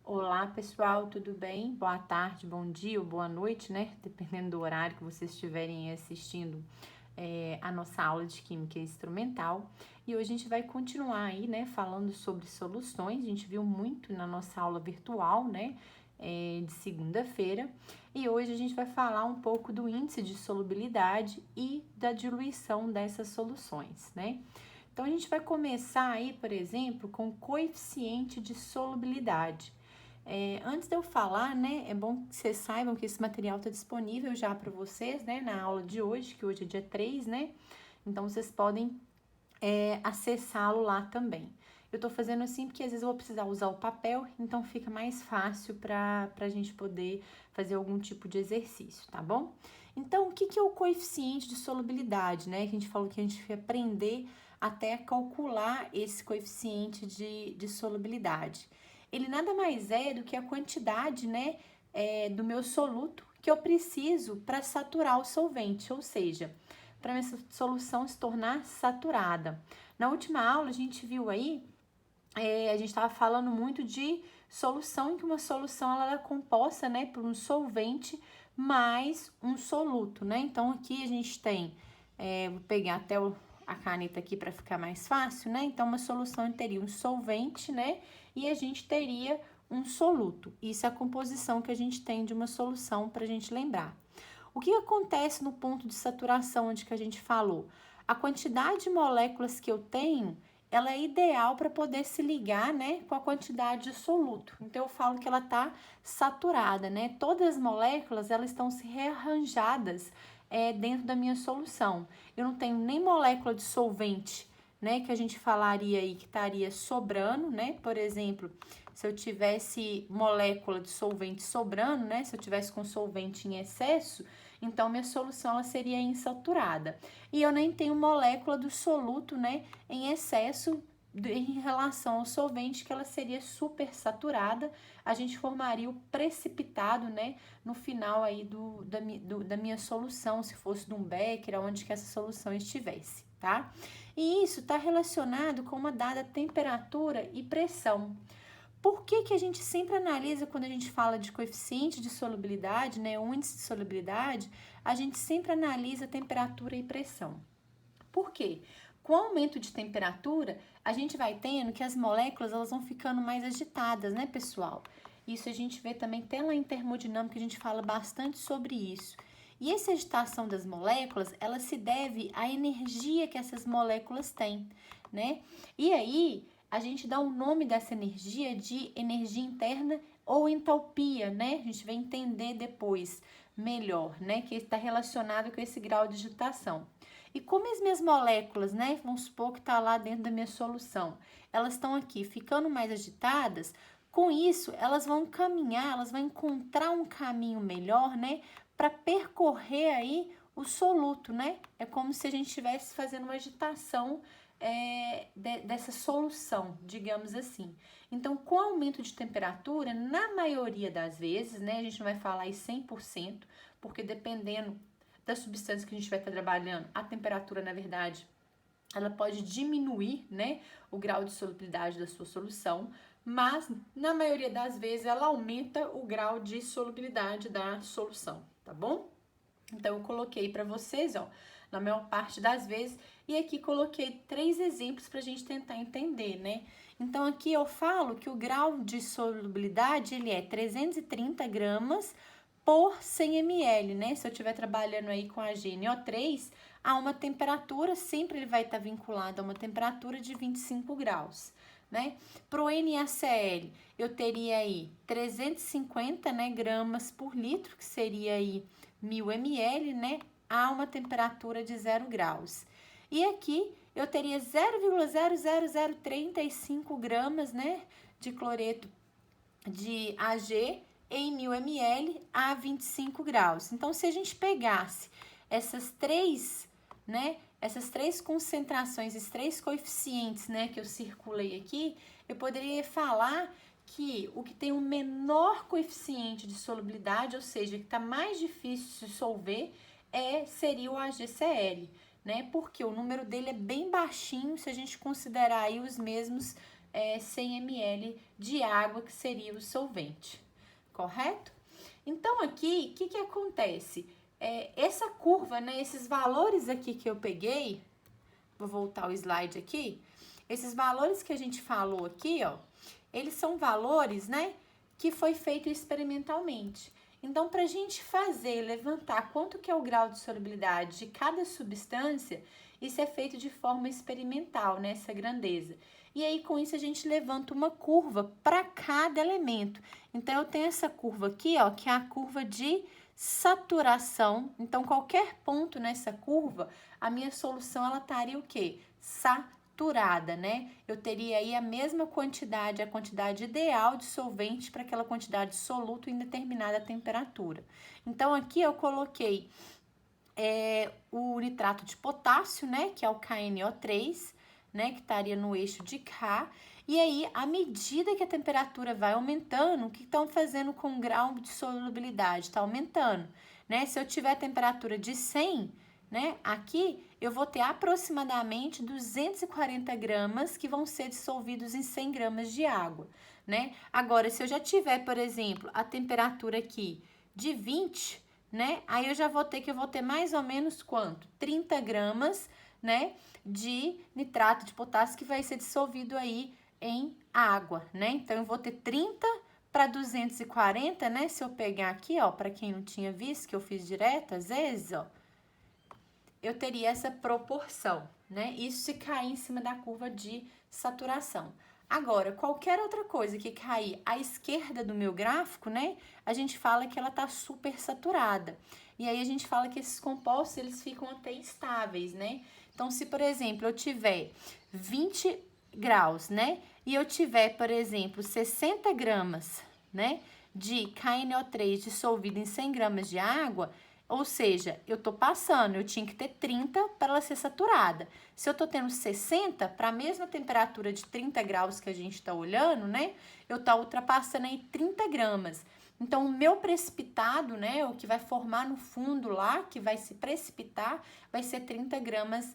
Olá, pessoal, tudo bem? Boa tarde, bom dia ou boa noite, né? Dependendo do horário que vocês estiverem assistindo a nossa aula de Química Instrumental. E hoje a gente vai continuar aí, né, falando sobre soluções. A gente viu muito na nossa aula virtual, né, de segunda-feira. E hoje a gente vai falar um pouco do índice de solubilidade e da diluição dessas soluções, né? Então, a gente vai começar aí, por exemplo, com o coeficiente de solubilidade. Antes de eu falar, né, é bom que vocês saibam que esse material está disponível já para vocês, né, na aula de hoje, que hoje é dia 3, né? Então, vocês podem acessá-lo lá também. Eu tô fazendo assim porque às vezes eu vou precisar usar o papel, então fica mais fácil para a gente poder fazer algum tipo de exercício, tá bom? Então, o que é o coeficiente de solubilidade, né? Que a gente falou que a gente vai aprender até calcular esse coeficiente de solubilidade. Ele nada mais é do que a quantidade, né, do meu soluto que eu preciso para saturar o solvente, ou seja, para essa solução se tornar saturada. Na última aula, a gente viu aí, a gente estava falando muito de solução, em que uma solução ela é composta, né, por um solvente mais um soluto, né? Então, aqui a gente tem, vou pegar até a caneta aqui para ficar mais fácil, né? Então, uma solução teria um solvente, né? E a gente teria um soluto. Isso é a composição que a gente tem de uma solução para a gente lembrar. O que acontece no ponto de saturação onde que a gente falou? A quantidade de moléculas que eu tenho, ela é ideal para poder se ligar, né, com a quantidade de soluto. Então, eu falo que ela está saturada, né? Todas as moléculas, elas estão se rearranjadas dentro da minha solução. Eu não tenho nem molécula de solvente, né, que a gente falaria aí que estaria sobrando, né? Por exemplo, se eu tivesse molécula de solvente sobrando, né? Se eu tivesse com solvente em excesso, então minha solução ela seria insaturada. E eu nem tenho molécula do soluto, né, em excesso em relação ao solvente, que ela seria supersaturada, a gente formaria o precipitado, né, no final aí da minha solução, se fosse de um becker, onde que essa solução estivesse, tá? E isso está relacionado com uma dada temperatura e pressão. Por que a gente sempre analisa, quando a gente fala de coeficiente de solubilidade, né, o índice de solubilidade, a gente sempre analisa temperatura e pressão. Por quê? Com o aumento de temperatura, a gente vai tendo que as moléculas elas vão ficando mais agitadas, né, pessoal? Isso a gente vê também até lá em termodinâmica, a gente fala bastante sobre isso. E essa agitação das moléculas, ela se deve à energia que essas moléculas têm, né? E aí, a gente dá o nome dessa energia de energia interna ou entalpia, né? A gente vai entender depois melhor, né? Que está relacionado com esse grau de agitação. E como as minhas moléculas, né? Vamos supor que está lá dentro da minha solução, elas estão aqui ficando mais agitadas, com isso elas vão caminhar, elas vão encontrar um caminho melhor, né? Para percorrer aí o soluto, né? É como se a gente estivesse fazendo uma agitação dessa solução, digamos assim. Então, com o aumento de temperatura, na maioria das vezes, né, a gente não vai falar em 100%, porque dependendo da substância que a gente vai estar trabalhando, a temperatura, na verdade, ela pode diminuir, né, o grau de solubilidade da sua solução, mas na maioria das vezes ela aumenta o grau de solubilidade da solução, tá bom? Então, eu coloquei para vocês, ó, na maior parte das vezes, e aqui coloquei 3 exemplos para a gente tentar entender, né? Então, aqui eu falo que o grau de solubilidade, ele é 330 gramas por 100 ml, né? Se eu estiver trabalhando aí com a GNO3, a uma temperatura, sempre ele vai estar vinculado a uma temperatura de 25 graus, né? Para o NaCl, eu teria aí 350, né, gramas por litro, que seria aí 1000 ml, né, a uma temperatura de 0 graus. E aqui eu teria 0,00035 gramas, né, de cloreto de Ag em 1000 ml a 25 graus. Então, se a gente pegasse essas três, né, essas três concentrações, esses três coeficientes, né, que eu circulei aqui, eu poderia falar que o que tem o menor coeficiente de solubilidade, ou seja, que está mais difícil de dissolver, seria o AgCl, né? Porque o número dele é bem baixinho se a gente considerar aí os mesmos 100 ml de água, que seria o solvente, correto? Então, aqui, o que acontece? Essa curva, né, esses valores aqui que eu peguei, vou voltar o slide aqui, esses valores que a gente falou aqui, ó, eles são valores, né, que foi feito experimentalmente. Então, para a gente levantar quanto que é o grau de solubilidade de cada substância, isso é feito de forma experimental, né, essa grandeza. E aí, com isso, a gente levanta uma curva para cada elemento. Então, eu tenho essa curva aqui, ó, que é a curva de saturação. Então, qualquer ponto nessa curva, a minha solução, ela estaria o quê? Saturada, né? Eu teria aí a mesma quantidade, a quantidade ideal de solvente para aquela quantidade de soluto em determinada temperatura. Então, aqui eu coloquei o nitrato de potássio, né? Que é o KNO3, né? Que estaria no eixo de K. E aí, à medida que a temperatura vai aumentando, o que estão fazendo com o grau de solubilidade? Está aumentando, né? Se eu tiver a temperatura de 100, né? Aqui, eu vou ter aproximadamente 240 gramas que vão ser dissolvidos em 100 gramas de água, né? Agora, se eu já tiver, por exemplo, a temperatura aqui de 20, né? Aí eu vou ter mais ou menos quanto? 30 gramas, né? De nitrato de potássio que vai ser dissolvido aí em água, né? Então, eu vou ter 30 para 240, né? Se eu pegar aqui, ó, para quem não tinha visto, que eu fiz direto, às vezes, ó, eu teria essa proporção, né? Isso se cair em cima da curva de saturação. Agora, qualquer outra coisa que cair à esquerda do meu gráfico, né? A gente fala que ela tá super saturada. E aí, a gente fala que esses compostos, eles ficam até estáveis, né? Então, se, por exemplo, eu tiver 20 graus, né? E eu tiver, por exemplo, 60 gramas, né? De KNO3 dissolvido em 100 gramas de água, ou seja, eu tô passando, eu tinha que ter 30 para ela ser saturada. Se eu tô tendo 60, para a mesma temperatura de 30 graus que a gente tá olhando, né? Eu tô ultrapassando aí 30 gramas. Então, o meu precipitado, né? O que vai formar no fundo lá, que vai se precipitar, vai ser 30 gramas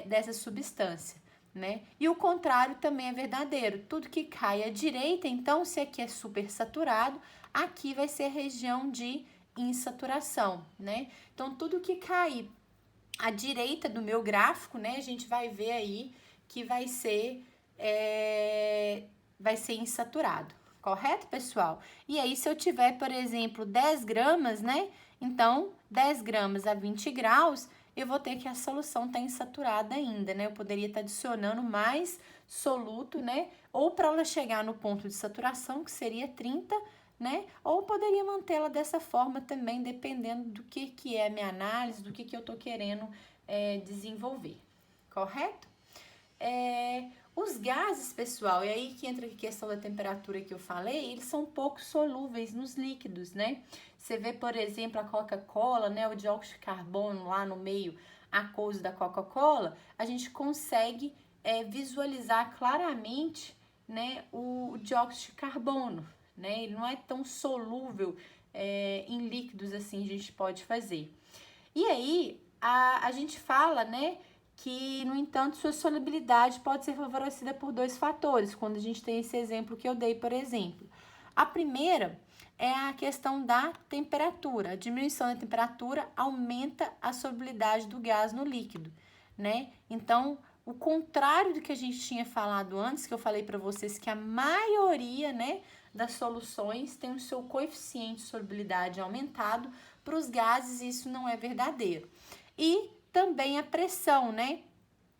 dessa substância, né? E o contrário também é verdadeiro. Tudo que cai à direita, então, se aqui é super saturado, aqui vai ser a região de insaturação, né? Então, tudo que cair à direita do meu gráfico, né? A gente vai ver aí que vai ser insaturado, correto, pessoal? E aí, se eu tiver, por exemplo, 10 gramas, né? Então, 10 gramas a 20 graus, eu vou ter que a solução tá insaturada ainda, né? Eu poderia estar adicionando mais soluto, né? Ou para ela chegar no ponto de saturação, que seria 30, né? Ou poderia mantê-la dessa forma também, dependendo do que é a minha análise, do que eu tô querendo desenvolver, correto? Os gases, pessoal, e aí que entra a questão da temperatura que eu falei, eles são pouco solúveis nos líquidos, né? Você vê, por exemplo, a Coca-Cola, né? O dióxido de carbono lá no meio aquoso da Coca-Cola, a gente consegue visualizar claramente, né, o dióxido de carbono, né? Ele não é tão solúvel em líquidos assim, a gente pode fazer. E aí, a gente fala, né, que, no entanto, sua solubilidade pode ser favorecida por dois fatores, quando a gente tem esse exemplo que eu dei, por exemplo. A primeira é a questão da temperatura. A diminuição da temperatura aumenta a solubilidade do gás no líquido, né? Então, o contrário do que a gente tinha falado antes, que eu falei para vocês que a maioria, né, das soluções tem o seu coeficiente de solubilidade aumentado, para os gases isso não é verdadeiro. E também a pressão, né?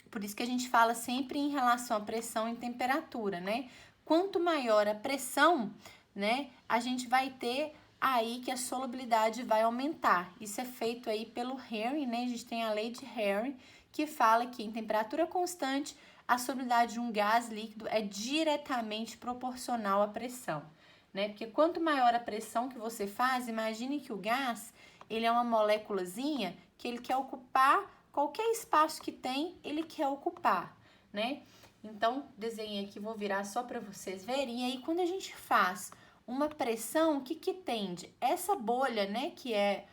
Por isso que a gente fala sempre em relação à pressão e temperatura, né? Quanto maior a pressão, né, a gente vai ter aí que a solubilidade vai aumentar. Isso é feito aí pelo Henry, né? A gente tem a lei de Henry, que fala que em temperatura constante, a solubilidade de um gás líquido é diretamente proporcional à pressão, né? Porque quanto maior a pressão que você faz, imagine que o gás, ele é uma moléculazinha que ele quer ocupar qualquer espaço que tem, ele quer ocupar, né? Então, desenhei aqui, vou virar só para vocês verem. E aí, quando a gente faz uma pressão, o que tende? Essa bolha, né, que é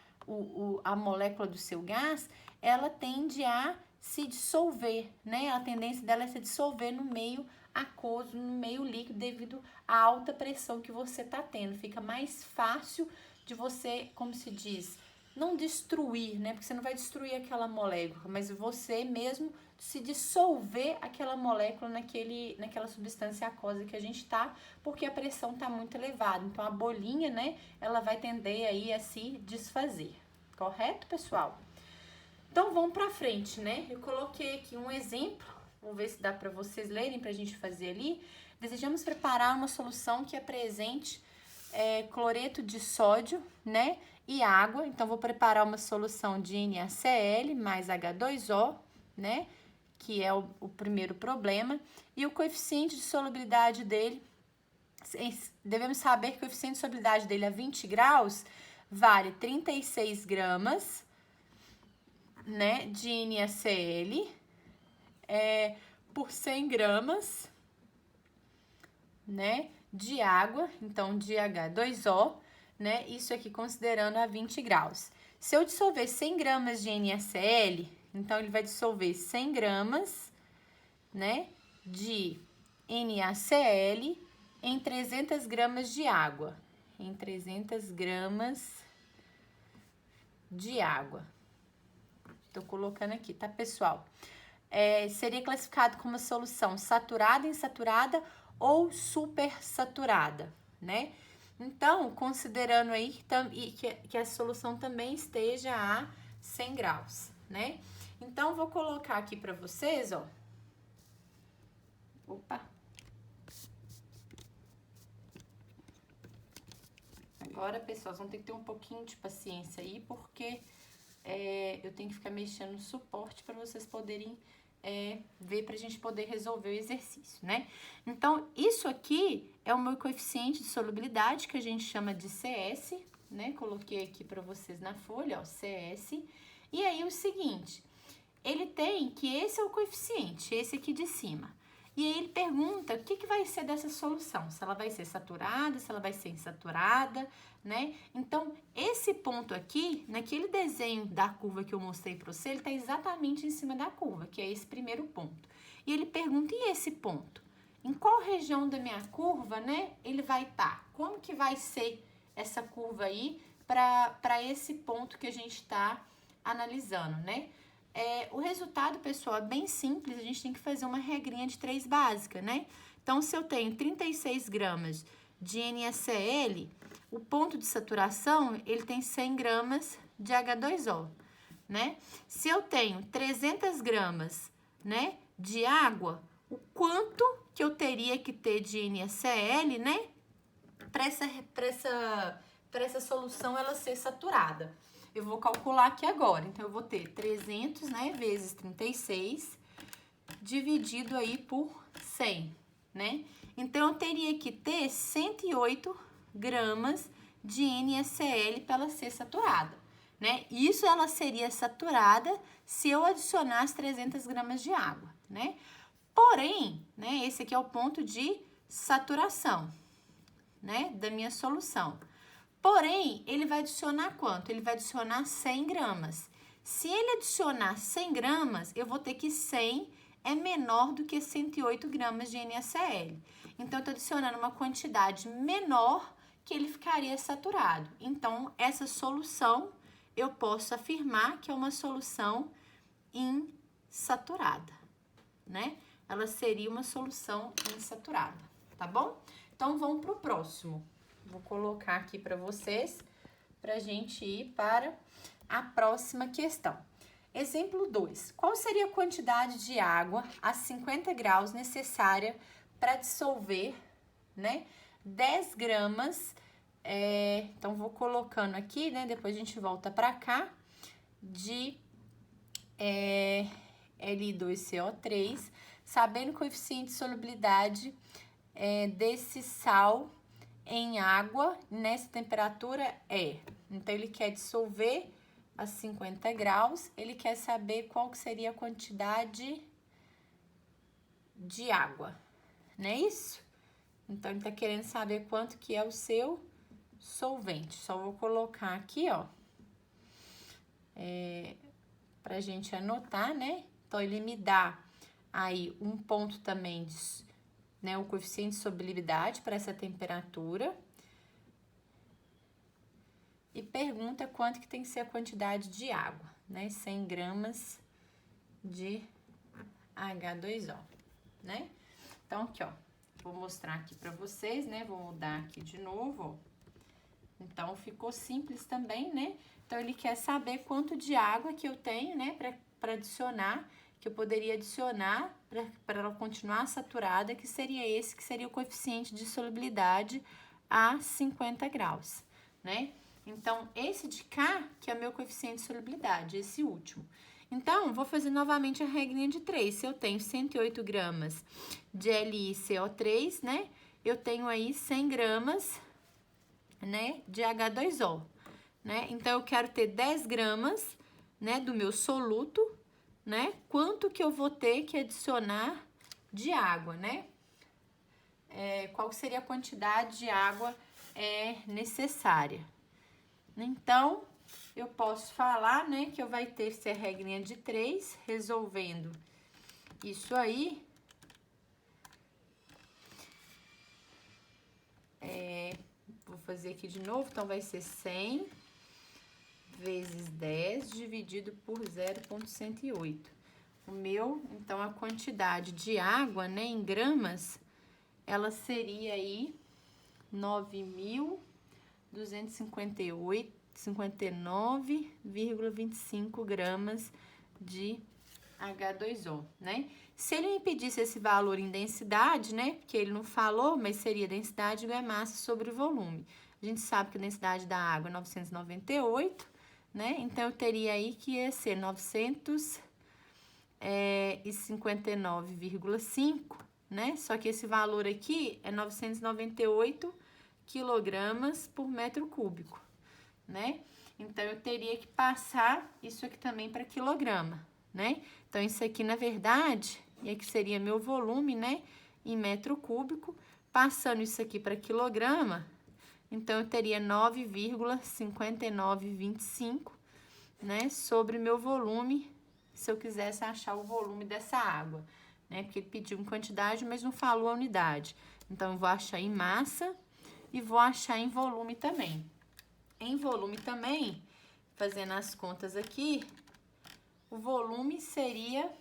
a molécula do seu gás, ela tende a se dissolver, né? A tendência dela é se dissolver no meio aquoso, no meio líquido, devido à alta pressão que você tá tendo. Fica mais fácil de você, como se diz, não destruir, né? Porque você não vai destruir aquela molécula, mas você mesmo se dissolver aquela molécula naquela substância aquosa que a gente tá, porque a pressão tá muito elevada. Então, a bolinha, né, ela vai tender aí a se desfazer. Correto, pessoal? Então, vamos pra frente, né? Eu coloquei aqui um exemplo, vou ver se dá pra vocês lerem pra gente fazer ali. Desejamos preparar uma solução que apresente cloreto de sódio, né, e água. Então, vou preparar uma solução de NaCl mais H2O, né, que é o primeiro problema. E o coeficiente de solubilidade dele, devemos saber que o coeficiente de solubilidade dele a 20 graus vale 36 gramas, né, de NaCl por 100 gramas, né, de água, então de H2O, né, isso aqui considerando a 20 graus. Se eu dissolver 100 gramas de NaCl, então ele vai dissolver 100 gramas, né, de NaCl em 300 gramas de água, em 300 gramas de água. Tô colocando aqui, tá, pessoal? Seria classificado como uma solução saturada, insaturada ou supersaturada, né? Então, considerando aí que a solução também esteja a 100 graus, né? Então, vou colocar aqui para vocês, ó. Opa! Agora, pessoal, vocês vão ter que ter um pouquinho de paciência aí, porque eu tenho que ficar mexendo no suporte para vocês poderem ver, para a gente poder resolver o exercício, né? Então, isso aqui é o meu coeficiente de solubilidade, que a gente chama de CS, né? Coloquei aqui para vocês na folha, ó, CS. E aí, o seguinte, ele tem que esse é o coeficiente, esse aqui de cima. E aí ele pergunta o que vai ser dessa solução, se ela vai ser saturada, se ela vai ser insaturada, né? Então, esse ponto aqui, naquele desenho da curva que eu mostrei para você, ele está exatamente em cima da curva, que é esse primeiro ponto. E ele pergunta, e esse ponto? Em qual região da minha curva, né, ele vai estar? Como que vai ser essa curva aí para esse ponto que a gente está analisando, né? O resultado, pessoal, é bem simples, a gente tem que fazer uma regrinha de 3 básica, né? Então, se eu tenho 36 gramas de NaCl, o ponto de saturação, ele tem 100 gramas de H2O, né? Se eu tenho 300 gramas, né, de água, o quanto que eu teria que ter de NaCl, né, para essa solução ela ser saturada? Eu vou calcular aqui agora. Então, eu vou ter 300, né, vezes 36, dividido aí por 100, né? Então, eu teria que ter 108 gramas de NaCl para ela ser saturada, né? Isso ela seria saturada se eu adicionasse 300 gramas de água, né? Porém, né, esse aqui é o ponto de saturação, né, da minha solução. Porém, ele vai adicionar quanto? Ele vai adicionar 100 gramas. Se ele adicionar 100 gramas, eu vou ter que 100 é menor do que 108 gramas de NaCl. Então, eu estou adicionando uma quantidade menor que ele ficaria saturado. Então, essa solução, eu posso afirmar que é uma solução insaturada, né? Ela seria uma solução insaturada, tá bom? Então, vamos para o próximo. Vou colocar aqui para vocês, para a gente ir para a próxima questão. Exemplo 2. Qual seria a quantidade de água a 50 graus necessária para dissolver, né, 10 gramas, então vou colocando aqui, né, depois a gente volta para cá, de Li2CO3, sabendo o coeficiente de solubilidade desse sal em água nessa temperatura então ele quer dissolver a 50 graus, ele quer saber qual que seria a quantidade de água, não é isso? Então ele tá querendo saber quanto que é o seu solvente. Só vou colocar aqui, ó, pra gente anotar, né? Então ele me dá aí um ponto também né, o coeficiente de solubilidade para essa temperatura. E pergunta quanto que tem que ser a quantidade de água, né? 100 gramas de H2O, né? Então, aqui, ó, vou mostrar aqui para vocês, né? Vou mudar aqui de novo, ó. Então, ficou simples também, né? Então, ele quer saber quanto de água que eu tenho, né? Para adicionar, que eu poderia adicionar para ela continuar saturada, que seria esse, que seria o coeficiente de solubilidade a 50 graus, né? Então, esse de cá, que é o meu coeficiente de solubilidade, esse último. Então, vou fazer novamente a regrinha de 3. Se eu tenho 108 gramas de LiCO3, né? Eu tenho aí 100 gramas, né, de H2O, né? Então, eu quero ter 10 gramas, né, do meu soluto, né? Quanto que eu vou ter que adicionar de água, né? Qual seria a quantidade de água necessária? Então, eu posso falar, né, que eu vai ter essa regrinha de 3, resolvendo isso aí. Vou fazer aqui de novo, então vai ser 100 vezes 10 dividido por 0,108. O meu, então, a quantidade de água, né, em gramas, ela seria aí 9.259,25 gramas de H2O, né? Se ele me pedisse esse valor em densidade, né? Porque ele não falou, mas seria densidade igual a massa sobre o volume. A gente sabe que a densidade da água é 998, né? Então, eu teria aí que ia ser 959,5, né? Só que esse valor aqui é 998 quilogramas por metro cúbico, né? Então, eu teria que passar isso aqui também para quilograma, né? Então, isso aqui, na verdade, e aqui seria meu volume, né? Em metro cúbico. Passando isso aqui para quilograma, então, eu teria 9,5925, né? Sobre meu volume, se eu quisesse achar o volume dessa água, né? Porque ele pediu em quantidade, mas não falou a unidade. Então, eu vou achar em massa e vou achar em volume também. Em volume também, fazendo as contas aqui, o volume seria,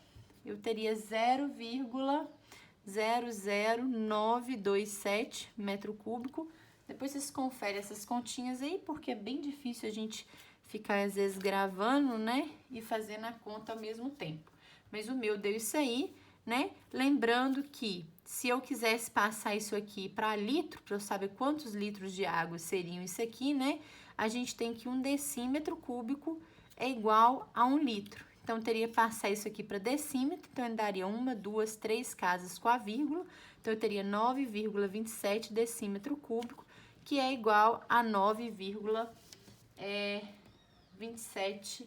eu teria 0,00927 metro cúbico. Depois vocês conferem essas continhas aí, porque é bem difícil a gente ficar, às vezes, gravando, né? E fazendo a conta ao mesmo tempo. Mas o meu deu isso aí, né? Lembrando que, se eu quisesse passar isso aqui para litro, para eu saber quantos litros de água seriam isso aqui, né? A gente tem que 1 decímetro cúbico é igual a 1 litro. Então, teria que passar isso aqui para decímetro, então, eu daria 1, 2, 3 casas com a vírgula. Então, eu teria 9,27 decímetro cúbico, que é igual a 9,27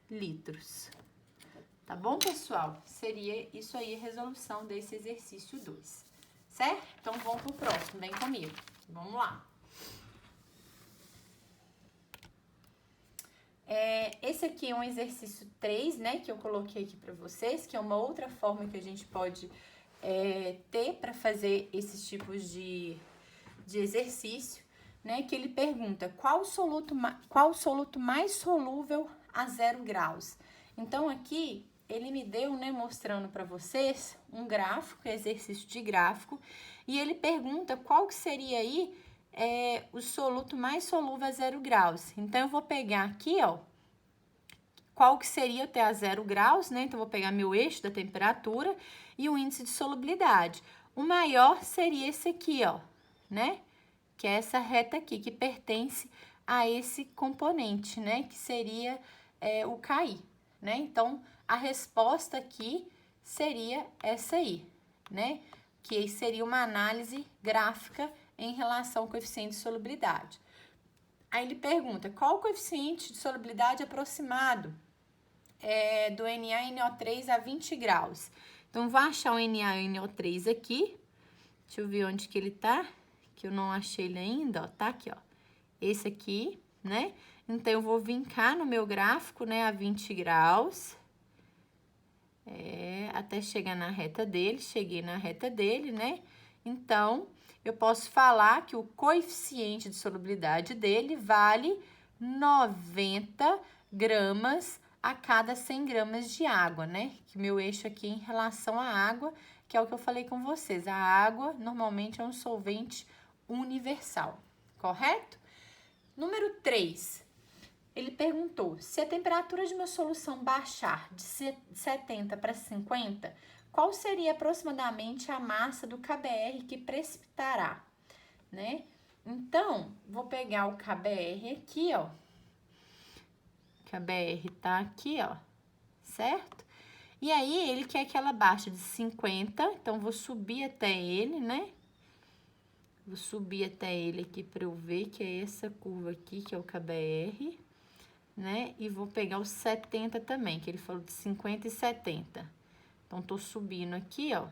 litros. Tá bom, pessoal? Seria isso aí a resolução desse exercício 2, certo? Então, vamos pro próximo, vem comigo. Vamos lá. Esse aqui é um exercício 3, né, que eu coloquei aqui para vocês, que é uma outra forma que a gente pode ter para fazer esses tipos de exercício, né, que ele pergunta qual soluto mais solúvel a 0 graus. Então, aqui, ele me deu, né, mostrando para vocês um gráfico, exercício de gráfico, e ele pergunta qual que seria aí o soluto mais solúvel a 0 graus. Então, eu vou pegar aqui, ó, qual que seria até a 0 graus, né? Então, eu vou pegar meu eixo da temperatura e o índice de solubilidade. O maior seria esse aqui, ó, né? Que é essa reta aqui, que pertence a esse componente, né? Que seria o KI, né? Então, a resposta aqui seria essa aí, né? Que seria uma análise gráfica em relação ao coeficiente de solubilidade. Aí ele pergunta, qual o coeficiente de solubilidade aproximado do NaNO3 a 20 graus? Então, vou achar o NaNO3 aqui. Deixa eu ver onde que ele tá, que eu não achei ele ainda, ó. Tá aqui, ó. Esse aqui, né? Então, eu vou vincar no meu gráfico, né, a 20 graus. Até chegar na reta dele, cheguei na reta dele, né? Então, eu posso falar que o coeficiente de solubilidade dele vale 90 gramas a cada 100 gramas de água, né? Que meu eixo aqui é em relação à água, que é o que eu falei com vocês. A água, normalmente, é um solvente universal, correto? Número 3, ele perguntou, se a temperatura de uma solução baixar de 70 para 50, qual seria aproximadamente a massa do KBr que precipitará, né? Então, vou pegar o KBr aqui, ó. O KBr tá aqui, ó, certo? E aí, ele quer que ela baixe de 50, então vou subir até ele, né? Vou subir até ele aqui para eu ver que é essa curva aqui, que é o KBr, né? E vou pegar os 70 também, que ele falou de 50 e 70. Então, tô subindo aqui, ó.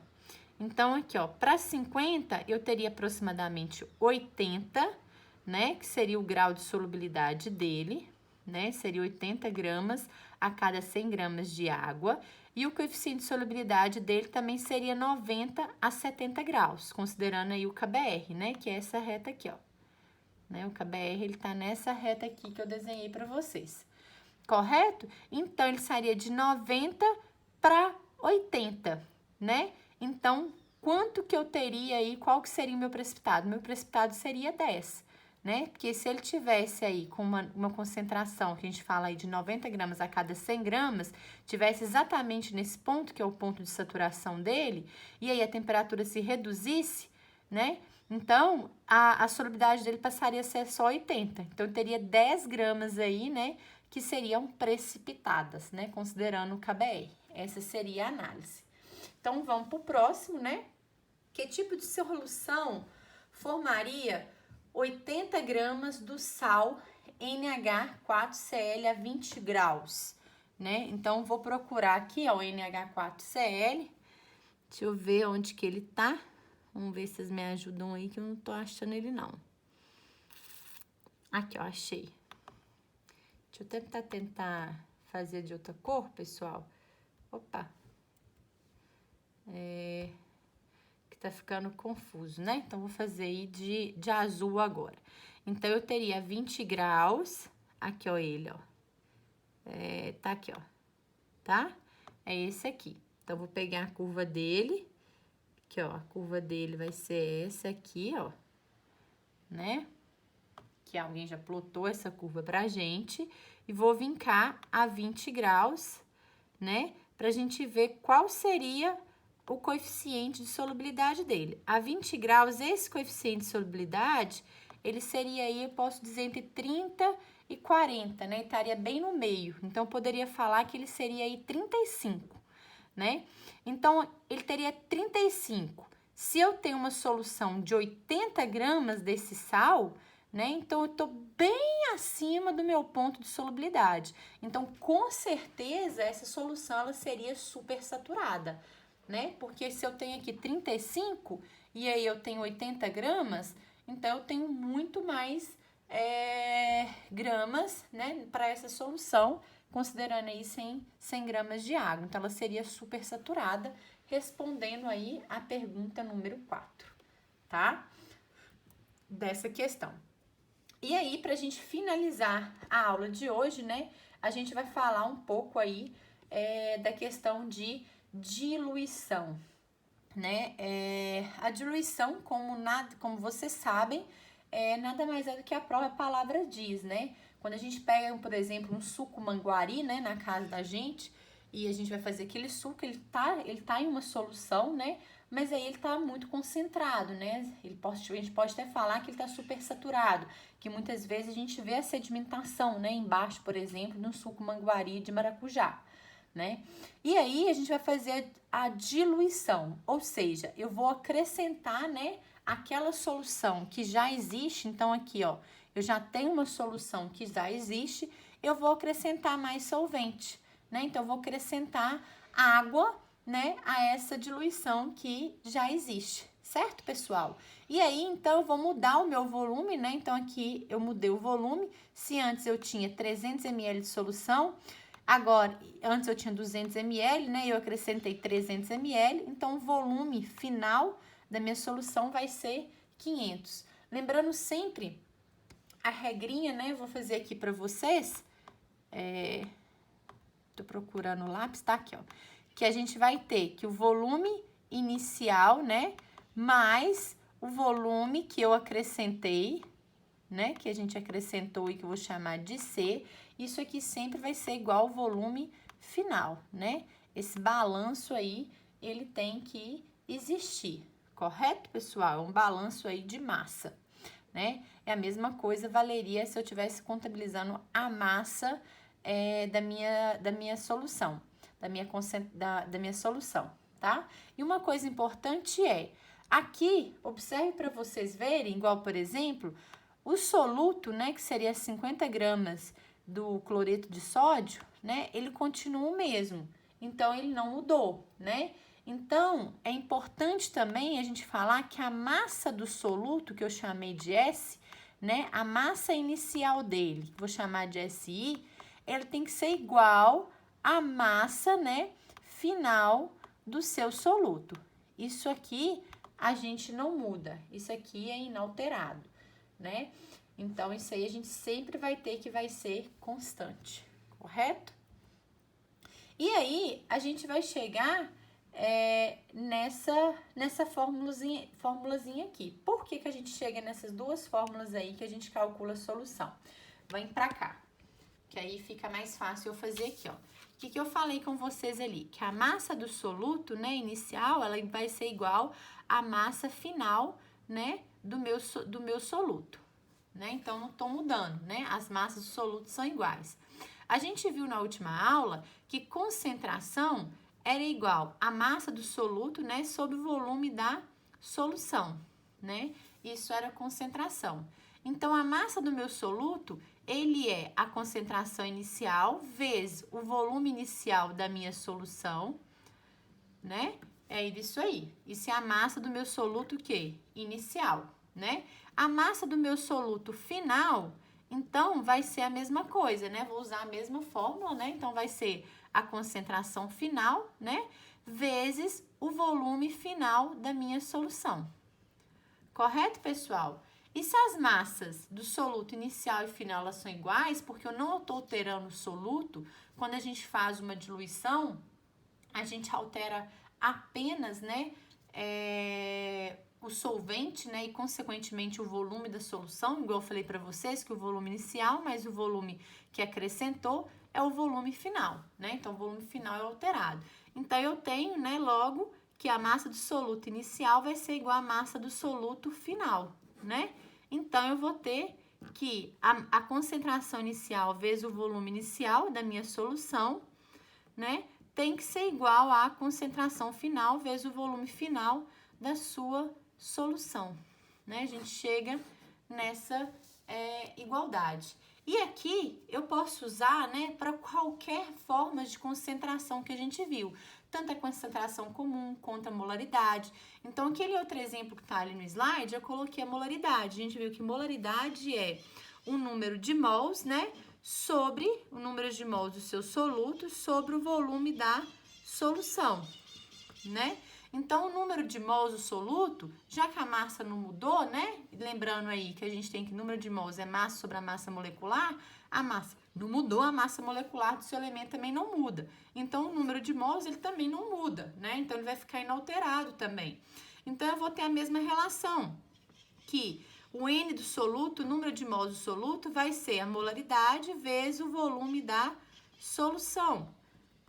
Então, aqui, ó, para 50, eu teria aproximadamente 80, né? Que seria o grau de solubilidade dele, né? Seria 80 gramas a cada 100 gramas de água. E o coeficiente de solubilidade dele também seria 90 a 70 graus, considerando aí o KBr, né? Que é essa reta aqui, ó. Né? O KBr, ele tá nessa reta aqui que eu desenhei para vocês. Correto? Então, ele sairia de 90 para 80, né? Então, quanto que eu teria aí, qual que seria o meu precipitado? Meu precipitado seria 10, né? Porque se ele tivesse aí com uma concentração, que a gente fala aí de 90 gramas a cada 100 gramas, tivesse exatamente nesse ponto, que é o ponto de saturação dele, e aí a temperatura se reduzisse, né? Então, a solubilidade dele passaria a ser só 80. Então, eu teria 10 gramas aí, né? Que seriam precipitadas, né? Considerando o KBr. Essa seria a análise. Então, vamos para o próximo, né? Que tipo de solução formaria 80 gramas do sal NH4Cl a 20 graus, né? Então, vou procurar aqui, ó, o NH4Cl. Deixa eu ver onde que ele tá. Vamos ver se vocês me ajudam aí, que eu não tô achando ele, não. Aqui, ó, achei. Deixa eu tentar fazer de outra cor, pessoal. Opa. Que tá ficando confuso, né? Então, vou fazer aí de azul agora. Então, eu teria 20 graus. Aqui, ó, ele, ó. Tá aqui, ó. Tá? É esse aqui. Então, vou pegar a curva dele. Aqui, ó. A curva dele vai ser essa aqui, ó. Né? Que alguém já plotou essa curva pra gente, e vou vincar a 20 graus, né? Pra gente ver qual seria o coeficiente de solubilidade dele. A 20 graus, esse coeficiente de solubilidade, ele seria aí, eu posso dizer, entre 30 e 40, né? Estaria bem no meio. Então, eu poderia falar que ele seria aí 35, né? Então, ele teria 35. Se eu tenho uma solução de 80 gramas desse sal, né? Então, eu tô bem acima do meu ponto de solubilidade. Então, com certeza, essa solução, ela seria super saturada, né? Porque se eu tenho aqui 35 e aí eu tenho 80 gramas, então, eu tenho muito mais gramas, né? Para essa solução, considerando aí 100 gramas de água. Então, ela seria super saturada, respondendo aí a pergunta número 4, tá? Dessa questão. E aí, pra gente finalizar a aula de hoje, né, a gente vai falar um pouco aí da questão de diluição, né? A diluição, como vocês sabem, nada mais é do que a própria palavra diz, né? Quando a gente pega, por exemplo, um suco manguari, né, na casa da gente, e a gente vai fazer aquele suco, ele tá em uma solução, né? Mas aí ele tá muito concentrado, né? A gente pode até falar que ele tá super saturado, que muitas vezes a gente vê a sedimentação, né? Embaixo, por exemplo, no suco manguari de maracujá, né? E aí a gente vai fazer a diluição, ou seja, eu vou acrescentar, né, aquela solução que já existe. Então, aqui, ó, eu já tenho uma solução que já existe, eu vou acrescentar mais solvente, né? Então, eu vou acrescentar água, né, a essa diluição que já existe, certo, pessoal? E aí, então, eu vou mudar o meu volume, né? Então, aqui eu mudei o volume. Se antes eu tinha 300 ml de solução, agora, antes eu tinha 200 ml, né? Eu acrescentei 300 ml. Então, o volume final da minha solução vai ser 500. Lembrando sempre a regrinha, né? Eu vou fazer aqui para vocês. Tô procurando o lápis, tá aqui, ó. Que a gente vai ter que o volume inicial, né? Mais o volume que eu acrescentei, né? Que a gente acrescentou e que eu vou chamar de C. Isso aqui sempre vai ser igual ao volume final, né? Esse balanço aí, ele tem que existir, correto, pessoal? É um balanço aí de massa, né? É a mesma coisa, valeria se eu estivesse contabilizando a massa da minha solução, da minha solução, tá? E uma coisa importante aqui, observe para vocês verem, igual, por exemplo, o soluto, né, que seria 50 gramas do cloreto de sódio, né, ele continua o mesmo, então ele não mudou, né? Então, é importante também a gente falar que a massa do soluto, que eu chamei de S, né, a massa inicial dele, vou chamar de SI, ela tem que ser igual à massa, né, final do seu soluto. Isso aqui a gente não muda, isso aqui é inalterado, né? Então, isso aí a gente sempre vai ter que vai ser constante, correto? E aí, a gente vai chegar nessa formulazinha aqui. Por que a gente chega nessas duas fórmulas aí que a gente calcula a solução? Vem pra cá, que aí fica mais fácil eu fazer aqui, ó. O que eu falei com vocês ali? Que a massa do soluto, né, inicial, ela vai ser igual à massa final, né, do meu soluto, né? Então, não tô mudando, né? As massas do soluto são iguais. A gente viu na última aula que concentração era igual à massa do soluto, né, sobre o volume da solução, né? Isso era concentração. Então, a massa do meu soluto, ele é a concentração inicial vezes o volume inicial da minha solução, né? É isso aí. Isso é a massa do meu soluto, o quê? Inicial, né? A massa do meu soluto final, então, vai ser a mesma coisa, né? Vou usar a mesma fórmula, né? Então, vai ser a concentração final, né? Vezes o volume final da minha solução. Correto, pessoal? E se as massas do soluto inicial e final elas são iguais, porque eu não estou alterando o soluto, quando a gente faz uma diluição, a gente altera apenas, né, o solvente, né, e consequentemente o volume da solução, igual eu falei para vocês, que o volume inicial mais o volume que acrescentou é o volume final, né? Então, o volume final é alterado. Então, eu tenho, né, logo que a massa do soluto inicial vai ser igual à massa do soluto final, né? Então, eu vou ter que a concentração inicial vezes o volume inicial da minha solução, né, tem que ser igual à concentração final vezes o volume final da sua solução, né? A gente chega nessa igualdade. E aqui eu posso usar, né, para qualquer forma de concentração que a gente viu, tanto a concentração comum quanto a molaridade. Então, aquele outro exemplo que está ali no slide, eu coloquei a molaridade. A gente viu que molaridade é um número de mols, né, sobre o número de mols do seu soluto sobre o volume da solução, né? Então, o número de mols do soluto, já que a massa não mudou, né? Lembrando aí que a gente tem que o número de mols é massa sobre a massa molecular, a massa não mudou, a massa molecular do seu elemento também não muda. Então, o número de mols, ele também não muda, né? Então, ele vai ficar inalterado também. Então, eu vou ter a mesma relação, que o N do soluto, o número de mols do soluto, vai ser a molaridade vezes o volume da solução,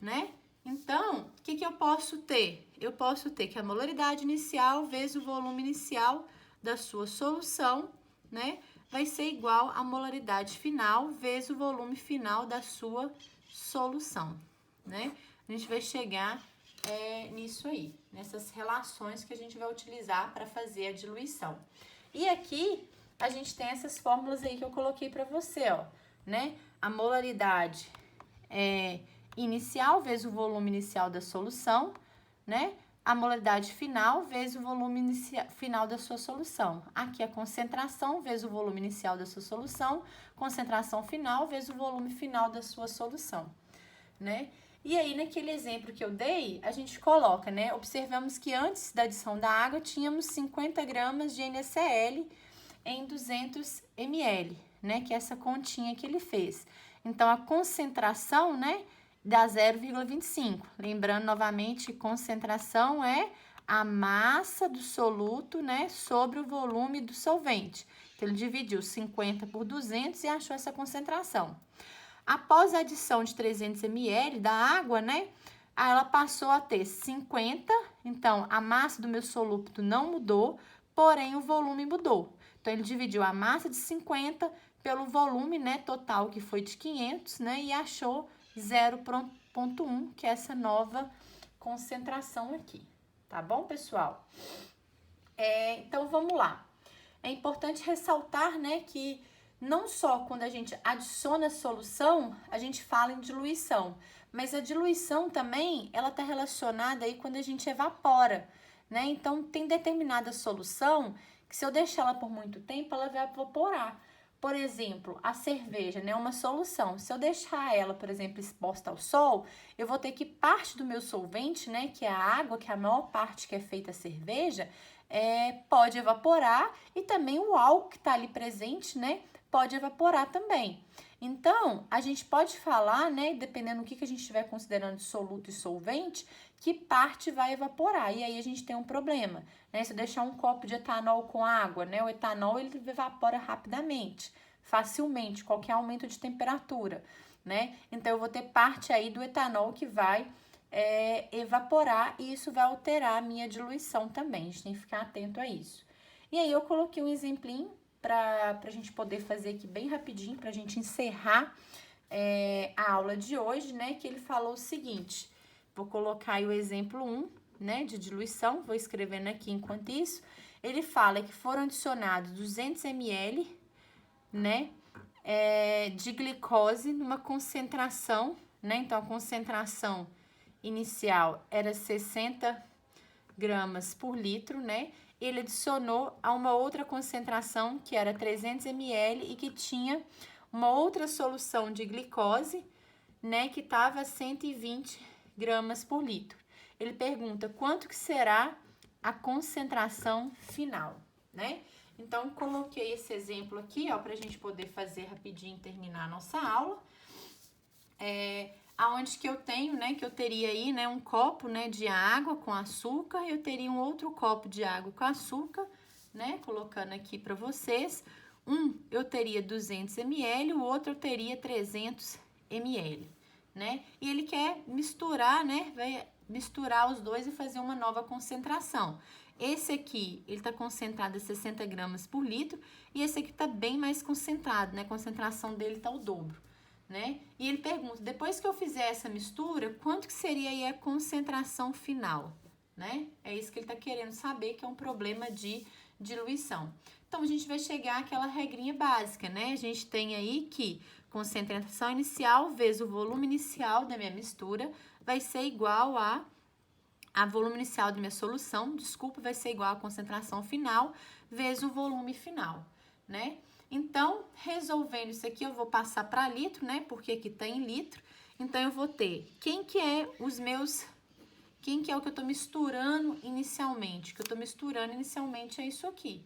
né? Então, o que eu posso ter? Eu posso ter que a molaridade inicial vezes o volume inicial da sua solução, né? Vai ser igual à molaridade final vezes o volume final da sua solução, né? A gente vai chegar nisso aí, nessas relações que a gente vai utilizar para fazer a diluição. E aqui, a gente tem essas fórmulas aí que eu coloquei para você, ó, né? A molaridade inicial vezes o volume inicial da solução, né? A molaridade final vezes o volume final da sua solução. Aqui a concentração vezes o volume inicial da sua solução, concentração final vezes o volume final da sua solução, né? E aí, naquele exemplo que eu dei, a gente coloca, né? Observamos que antes da adição da água, tínhamos 50 gramas de NaCl em 200 ml, né? Que é essa continha que ele fez. Então, a concentração, né, dá 0,25. Lembrando novamente, concentração é a massa do soluto, né, sobre o volume do solvente. Então, ele dividiu 50 por 200 e achou essa concentração. Após a adição de 300 ml da água, né, ela passou a ter 50, então a massa do meu soluto não mudou, porém o volume mudou. Então, ele dividiu a massa de 50 pelo volume, né, total, que foi de 500, né, e achou 0,1, que é essa nova concentração aqui. Tá bom, pessoal? Então, vamos lá. É importante ressaltar, né, que não só quando a gente adiciona solução, a gente fala em diluição, mas a diluição também, ela está relacionada aí quando a gente evapora, né? Então, tem determinada solução que se eu deixar ela por muito tempo, ela vai evaporar. Por exemplo, a cerveja, né, uma solução. Se eu deixar ela, por exemplo, exposta ao sol, eu vou ter que parte do meu solvente, né, que é a água, que é a maior parte que é feita a cerveja, pode evaporar e também o álcool que está ali presente, né, pode evaporar também. Então, a gente pode falar, né, dependendo do que a gente estiver considerando soluto e solvente, que parte vai evaporar. E aí a gente tem um problema, né? Se eu deixar um copo de etanol com água, né, o etanol ele evapora rapidamente, facilmente, qualquer aumento de temperatura, né? Então, eu vou ter parte aí do etanol que vai evaporar e isso vai alterar a minha diluição também. A gente tem que ficar atento a isso. E aí, eu coloquei um exemplinho para a gente poder fazer aqui bem rapidinho, para a gente encerrar a aula de hoje, né? Que ele falou o seguinte, vou colocar aí o exemplo 1, né, de diluição, vou escrevendo aqui enquanto isso. Ele fala que foram adicionados 200 ml, né, de glicose numa concentração, né? Então, a concentração inicial era 60 gramas por litro, né? Ele adicionou a uma outra concentração que era 300 ml e que tinha uma outra solução de glicose, né, que estava a 120 gramas por litro. Ele pergunta quanto que será a concentração final, né? Então, coloquei esse exemplo aqui, ó, para a gente poder fazer rapidinho e terminar a nossa aula. Aonde que eu tenho, né, que eu teria aí, né, um copo, né, de água com açúcar, eu teria um outro copo de água com açúcar, né, colocando aqui para vocês. Eu teria 200 ml, o outro eu teria 300 ml, né? E ele quer misturar, né, vai misturar os dois e fazer uma nova concentração. Esse aqui, ele tá concentrado a 60 gramas por litro, e esse aqui tá bem mais concentrado, né, a concentração dele tá o dobro, né? E ele pergunta, depois que eu fizer essa mistura, quanto que seria aí a concentração final, né? É isso que ele tá querendo saber, que é um problema de diluição. Então, a gente vai chegar àquela regrinha básica, né? A gente tem aí que concentração inicial vezes o volume inicial da minha mistura vai ser igual a volume inicial da minha solução, vai ser igual a concentração final vezes o volume final, né? Então, resolvendo isso aqui, eu vou passar para litro, né? Porque aqui tá em litro. Então, eu vou ter quem que é o que eu tô misturando inicialmente? O que eu tô misturando inicialmente é isso aqui,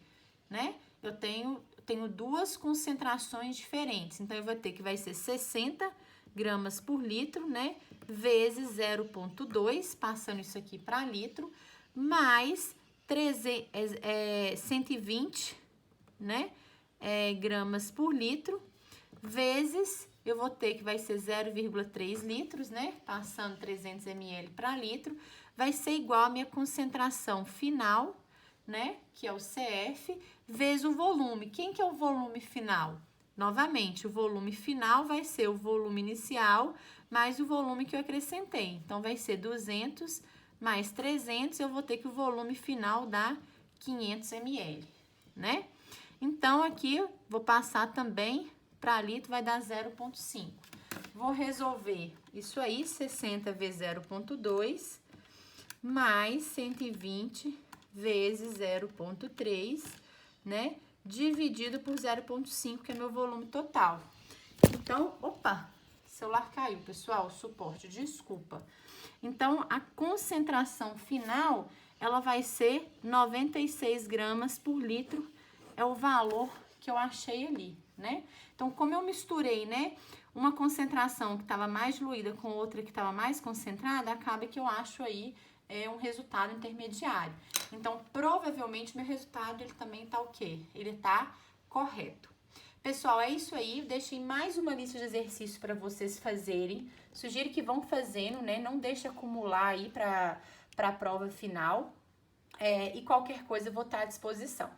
né? Eu tenho duas concentrações diferentes. Então, eu vou ter que vai ser 60 gramas por litro, né? Vezes 0,2, passando isso aqui para litro, mais 120, né? Gramas por litro, vezes, eu vou ter que vai ser 0,3 litros, né? Passando 300 ml para litro, vai ser igual a minha concentração final, né? Que é o CF, vezes o volume. Quem que é o volume final? Novamente, o volume final vai ser o volume inicial mais o volume que eu acrescentei. Então, vai ser 200 mais 300, eu vou ter que o volume final dá 500 ml, né? Então, aqui, eu vou passar também para litro, vai dar 0,5. Vou resolver isso aí, 60 vezes 0,2, mais 120 vezes 0,3, né? Dividido por 0,5, que é meu volume total. Então, celular caiu, pessoal, suporte, desculpa. Então, a concentração final, ela vai ser 96 gramas por litro, é o valor que eu achei ali, né? Então, como eu misturei, né, uma concentração que estava mais diluída com outra que estava mais concentrada, acaba que eu acho aí um resultado intermediário. Então, provavelmente, meu resultado, ele também tá o quê? Ele tá correto. Pessoal, é isso aí. Eu deixei mais uma lista de exercícios para vocês fazerem. Sugiro que vão fazendo, né? Não deixe acumular aí para a prova final. E qualquer coisa eu vou estar à disposição.